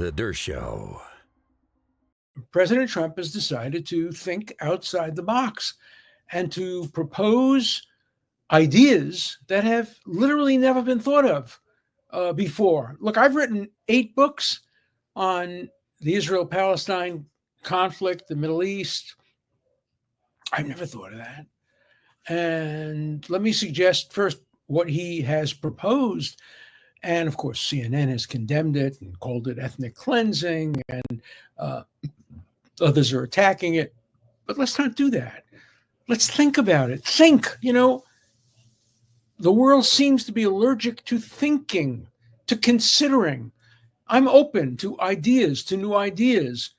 The Dershow. President Trump has decided to think outside the box and to propose ideas that have literally never been thought of before. Look, I've written 8 books on the Israel-Palestine conflict, the Middle East. I've never thought of that. And let me suggest first what he has proposed. And of course, CNN has condemned it and called it ethnic cleansing, and others are attacking it. But let's not do that. Let's think about it. Think, the world seems to be allergic to thinking, to considering. I'm open to ideas, to new ideas.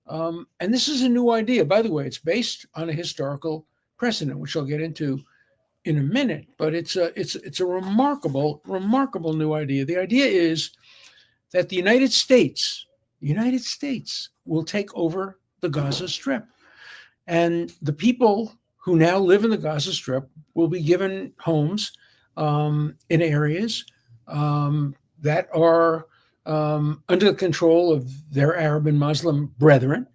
And this is a new idea. By the way, it's based on a historical precedent, which I'll get into in a minute. But it's a remarkable new idea. The idea is that the United States will take over the Gaza Strip. And the people who now live in the Gaza Strip will be given homes in areas that are under the control of their Arab and Muslim brethren.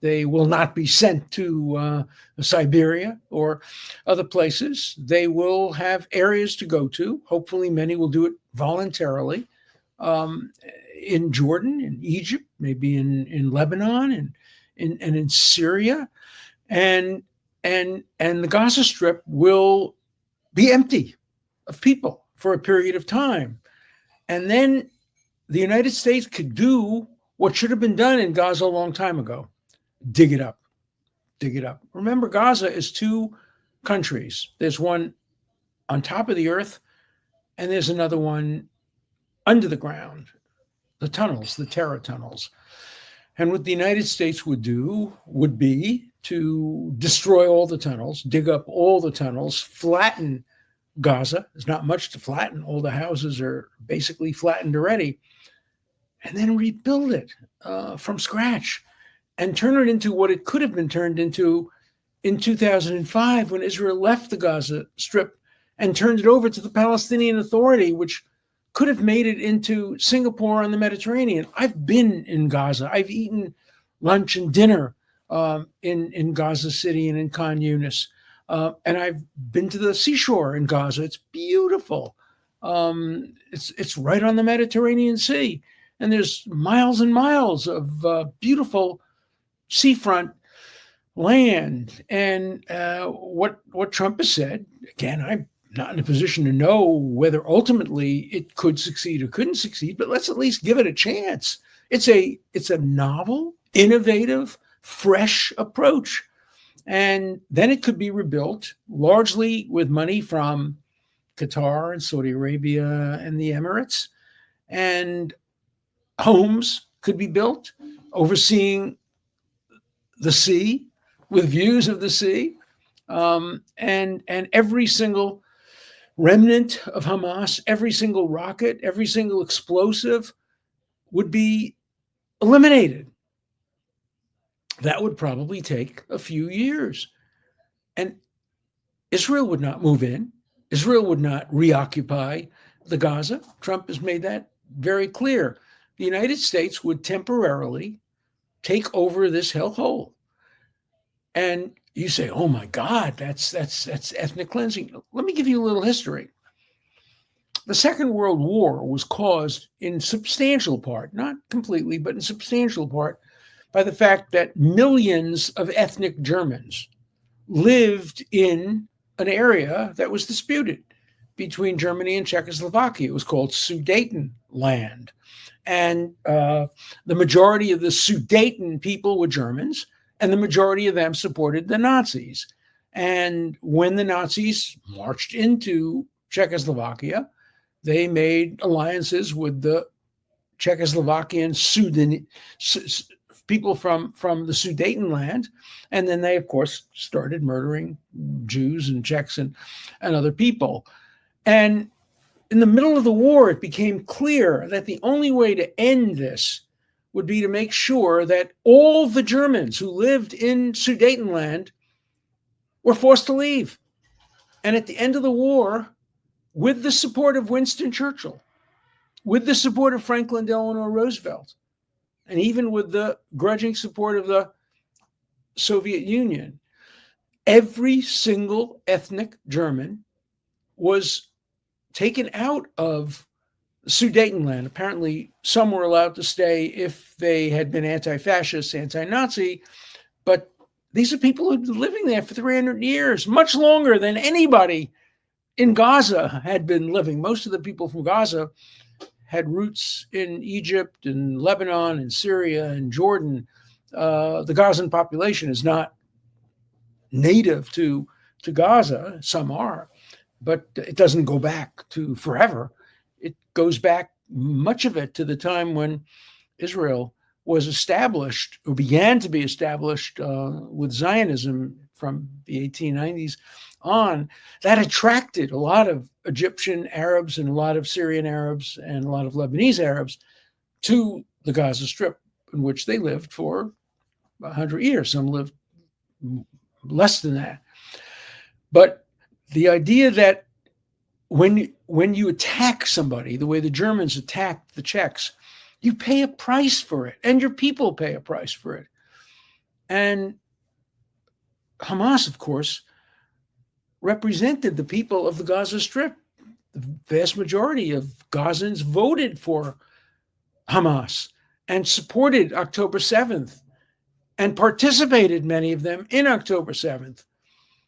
They will not be sent to Siberia or other places. They will have areas to go to. Hopefully, many will do it voluntarily in Jordan, in Egypt, maybe in Lebanon, and in Syria, and the Gaza Strip will be empty of people for a period of time, and then the United States could do what should have been done in Gaza a long time ago. Dig it up. Remember, Gaza is 2 countries. There's one on top of the earth, and there's another one under the ground, the tunnels, the terror tunnels. And what the United States would do would be to destroy all the tunnels, dig up all the tunnels, flatten Gaza. There's not much to flatten. All the houses are basically flattened already. And then rebuild it from scratch and turn it into what it could have been turned into in 2005 when Israel left the Gaza Strip and turned it over to the Palestinian Authority, which could have made it into Singapore on the Mediterranean. I've been in Gaza. I've eaten lunch and dinner in Gaza City and in Khan Yunis. And I've been to the seashore in Gaza. It's beautiful. It's right on the Mediterranean Sea. And there's miles and miles of beautiful seafront land. And what Trump has said, again, I'm not in a position to know whether ultimately it could succeed or couldn't succeed, but let's at least give it a chance. It's a novel, innovative, fresh approach. And then it could be rebuilt largely with money from Qatar and Saudi Arabia and the Emirates. And homes could be built overseeing the sea with views of the sea. And every single remnant of Hamas, every single rocket, every single explosive would be eliminated. That would probably take a few years. And Israel would not move in. Israel would not reoccupy the Gaza. Trump has made that very clear. The United States would temporarily take over this hellhole. And you say, oh my God, that's ethnic cleansing. Let me give you a little history. The Second World War was caused in substantial part, not completely, but in substantial part, by the fact that millions of ethnic Germans lived in an area that was disputed between Germany and Czechoslovakia. It was called Sudetenland. And the majority of the Sudeten people were Germans, and the majority of them supported the Nazis. And when the Nazis marched into Czechoslovakia, they made alliances with the Czechoslovakian people from the Sudetenland. And then they, of course, started murdering Jews and Czechs and other people. And in the middle of the war, it became clear that the only way to end this would be to make sure that all the Germans who lived in Sudetenland were forced to leave. And at the end of the war, with the support of Winston Churchill, with the support of Franklin Delano Roosevelt, and even with the grudging support of the Soviet Union, every single ethnic German was taken out of Sudetenland. Apparently, some were allowed to stay if they had been anti-fascist, anti-Nazi, but these are people who've been living there for 300 years, much longer than anybody in Gaza had been living. Most of the people from Gaza had roots in Egypt and Lebanon and Syria and Jordan. The Gazan population is not native to Gaza. Some are, but it doesn't go back to forever. It goes back, much of it, to the time when Israel was established, or began to be established, with Zionism from the 1890s on. That attracted a lot of Egyptian Arabs and a lot of Syrian Arabs and a lot of Lebanese Arabs to the Gaza Strip, in which they lived for 100 years. Some lived less than that. But the idea that when you attack somebody, the way the Germans attacked the Czechs, you pay a price for it, and your people pay a price for it. And Hamas, of course, represented the people of the Gaza Strip. The vast majority of Gazans voted for Hamas and supported October 7th and participated, many of them, in October 7th.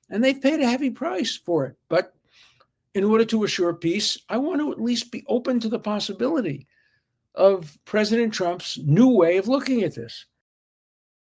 And they've paid a heavy price for it. But in order to assure peace, I want to at least be open to the possibility of President Trump's new way of looking at this.